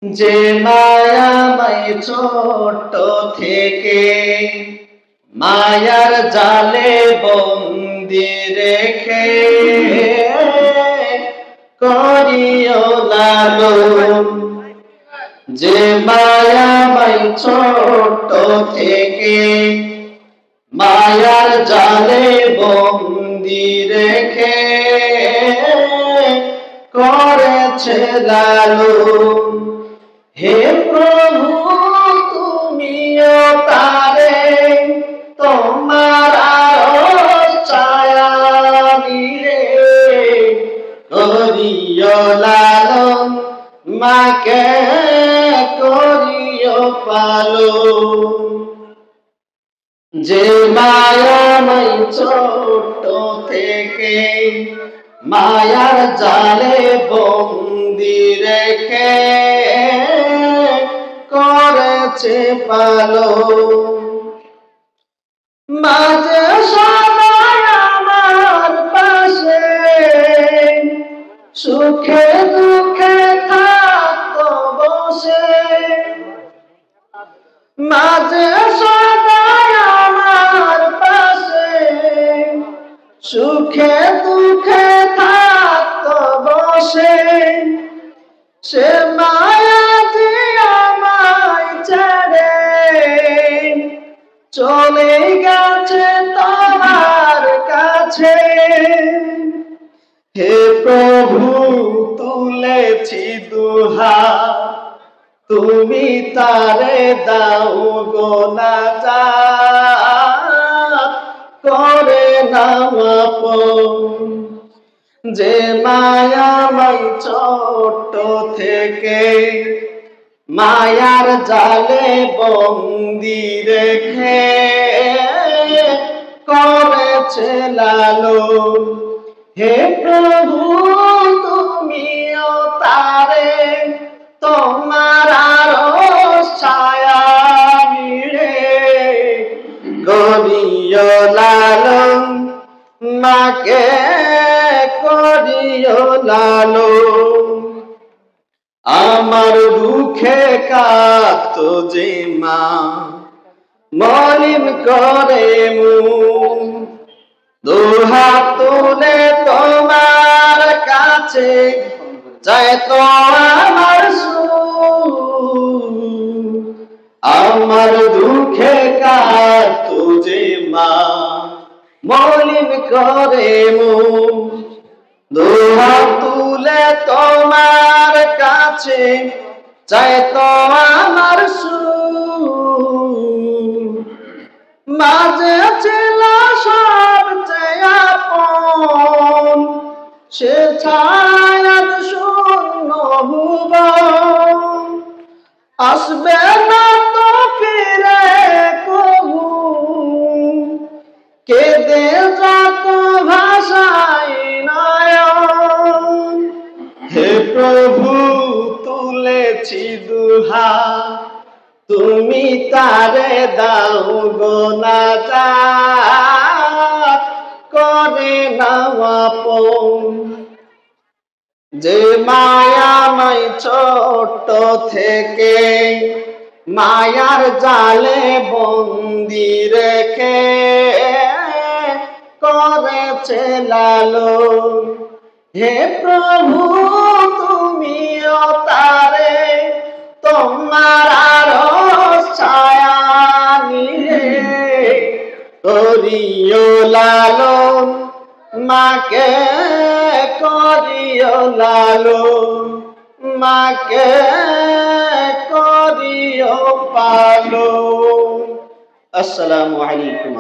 যে মায়াময় ছোট থেকে মায়ার জালে বন্দি রেখে করিও লালন। যে মায়াময় ছোট থেকে মায়ার জালে বন্দি রেখে করেছে লালন। হে প্রভু তুমিও তারে তোমার ছায়া নিয়ে করিও লালন, মাকে করিও পালন। যে মায়াময় ছোট থেকে মায়ার জালে বন্দি রেখে করেছে পালন। মাঝে সবাই আমার পাশে সুখে দুঃখে থাকতো বসে। মাঝে সবাই আমার পাশে সুখে দুঃখে থাকতো বসে। সে মায়া যে আমায় ছেড়ে চলে গেছে তোমার কাছে। হে প্রভু তুলেছি দুহাত, তুমি তারে দাও গো নাজাত, করে নাও আপন। যে মায়াময় ছোট থেকে মায়ার জালে বন্দি রেখে করেছে লালন। হে প্রভু তুমিও তারে তোমার ছায়া নিয়ে করিও লালন, মাকে করিও লালন। আমার দুঃখে কাঁদতো যে মা মলিন করে মুখ, দুহাত তুলে তোমার কাছে চাইতো আমার সুখ। আমার দুঃখে কাঁদতো যে মা মলিন করে মুখ, দুহাত তুলে তোমার কাছে চাইতো আমার সুখ। মাঝে ছিল সবচেয়ে আপন, সে ছায়ার শূন্য ভুবন। আসবে না তো ফিরে কবু, কেঁদে যত ভাষায় নয়ন। হে প্রভু তুলেছি দুহাত, তুমি তারে দাও গো নাজাত, করে নাও আপন। যে মায়াময় ছোট থেকে মায়ার জালে বন্দি রেখে করেছে লালন। হে প্রভু তুমিও তারে তোমার ছায়া নিয়ে করিও লালন, মাকে করিও লালন, মাকে করিও পালন। আসসালামু আলাইকুম।